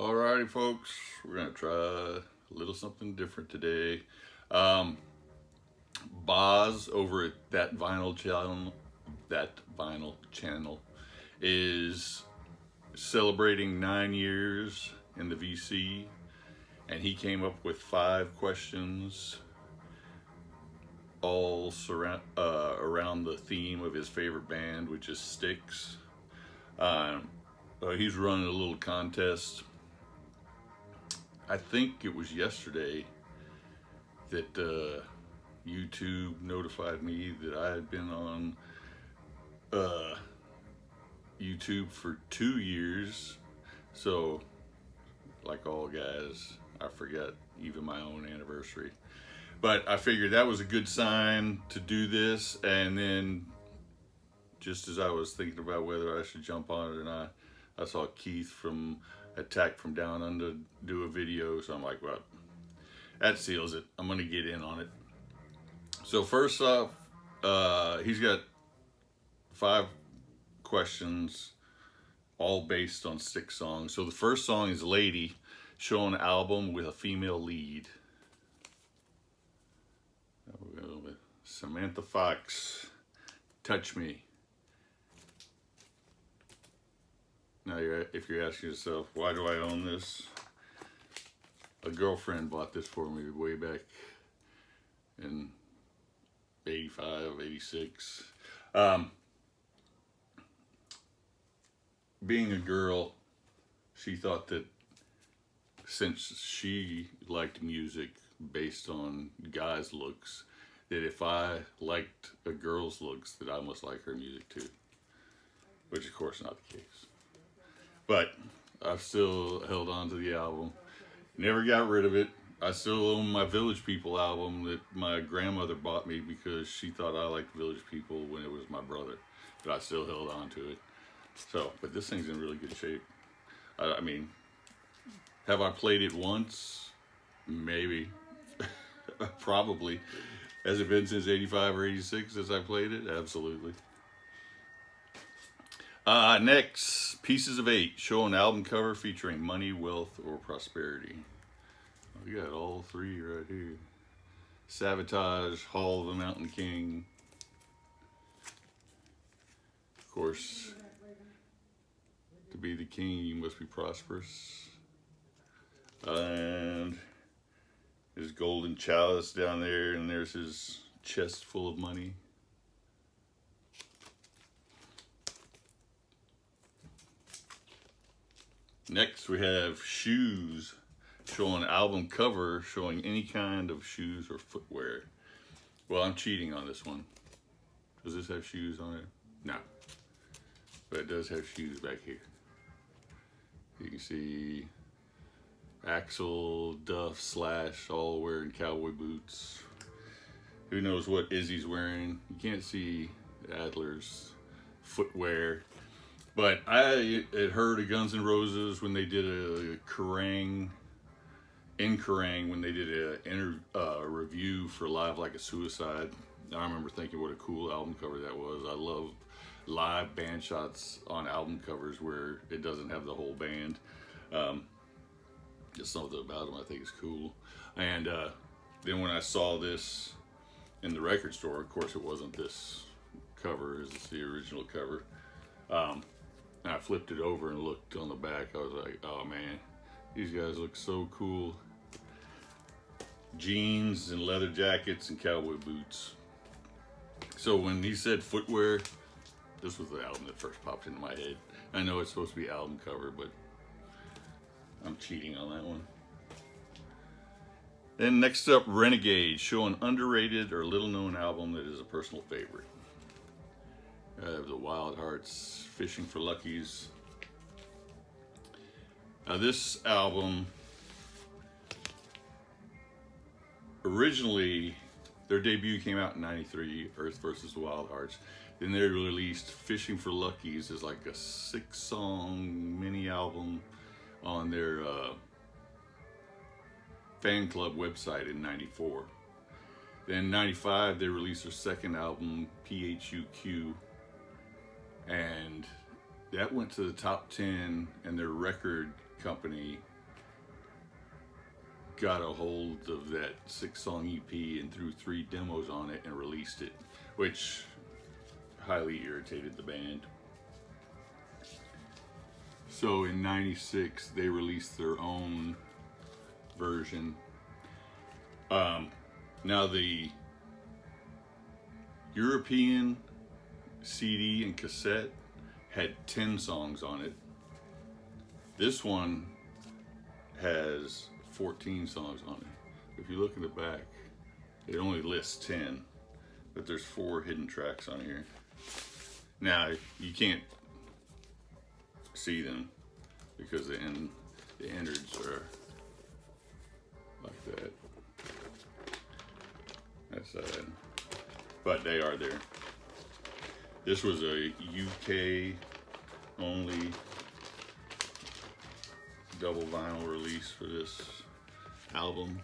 Alrighty, folks, we're gonna try a little something different today. Boz over at that vinyl channel is celebrating 9 years in the VC, and he came up with 5 questions, all around the theme of his favorite band, which is Styx. He's running a little contest. I think it was yesterday that YouTube notified me that I had been on YouTube for 2 years. So, like all guys, I forget even my own anniversary. But I figured that was a good sign to do this. And then, just as I was thinking about whether I should jump on it or not, I saw Keith from Attack from Down Under do a video. So I'm like, well, that seals it. I'm going to get in on it. So first off, he's got 5 questions, all based on 6 songs. So the first song is Lady, show an album with a female lead. We'll go with Samantha Fox, Touch Me. Now, if you're asking yourself, why do I own this? A girlfriend bought this for me way back in 85, 86. Being a girl, she thought that since she liked music based on guys' looks, that if I liked a girl's looks, that I must like her music too. Which, of course, not the case. But I've still held on to the album. Never got rid of it. I still own my Village People album that my grandmother bought me because she thought I liked Village People when it was my brother. But I still held on to it. So, but this thing's in really good shape. I mean, have I played it once? Maybe. Probably. Has it been since 85 or 86 since I played it? Absolutely. Next, Pieces of 8, show an album cover featuring money, wealth, or prosperity. We got all 3 right here. Sabotage, Hall of the Mountain King. Of course, to be the king, you must be prosperous. And his golden chalice down there, and there's his chest full of money. Next, we have Shoes, showing album cover showing any kind of shoes or footwear. Well, I'm cheating on this one. Does this have shoes on it? No. But it does have shoes back here. You can see Axl, Duff, Slash, all wearing cowboy boots. Who knows what Izzy's wearing? You can't see Adler's footwear. But I had heard of Guns N' Roses when they did a Kerrang, when they did a review for Live Like a Suicide. I remember thinking what a cool album cover that was. I love live band shots on album covers where it doesn't have the whole band. Just something about them I think is cool. And then when I saw this in the record store, of course it wasn't this cover, it's the original cover. And I flipped it over and looked on the back. I was like, oh man, these guys look so cool. Jeans and leather jackets and cowboy boots. So when he said footwear, this was the album that first popped into my head. I know it's supposed to be album cover, but I'm cheating on that one. Then next up, Renegade, show an underrated or little known album that is a personal favorite. The Wild Hearts, Fishing for Luckies. Now this album, originally their debut came out in '93, Earth vs. the Wild Hearts. Then they released Fishing for Luckies as like a 6-song mini album on their fan club website in '94. Then in '95 they released their second album, PHUQ. And that went to the top 10, and their record company got a hold of that 6-song EP and threw 3 demos on it and released it, which highly irritated the band. So in '96 they released their own version. Now the European CD and cassette had 10 songs on it. This one has 14 songs on it. If you look at the back, it only lists 10, but there's 4 hidden tracks on here. Now, you can't see them because the innards are like that. That's sad. But they are there. This was a UK only double vinyl release for this album.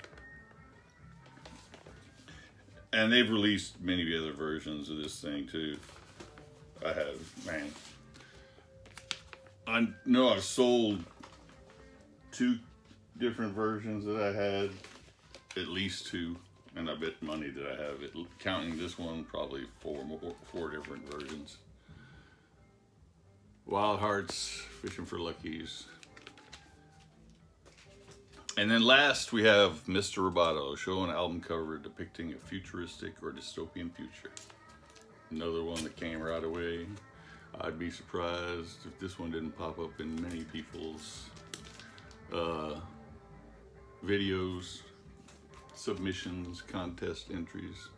And they've released many other versions of this thing too. I know I've sold 2 different versions that I had, at least 2, and I bet money that I have it. Counting this one, probably 4 different versions. Wild Hearts, Fishing for Luckies. And then last we have Mr. Roboto, show an album cover depicting a futuristic or dystopian future. Another one that came right away. I'd be surprised if this one didn't pop up in many people's videos, submissions, contest entries.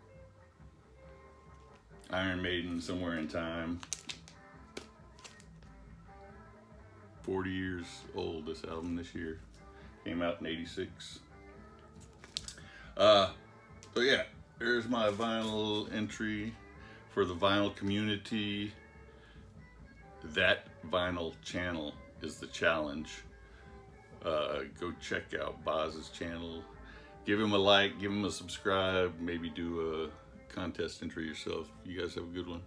Iron Maiden, Somewhere in Time. 40 years old, this album this year. Came out in '86. So yeah, there's my vinyl entry for the vinyl community. That vinyl channel is the challenge. Go check out Boz's channel. Give him a like, give him a subscribe, maybe do a contest entry yourself. You guys have a good one.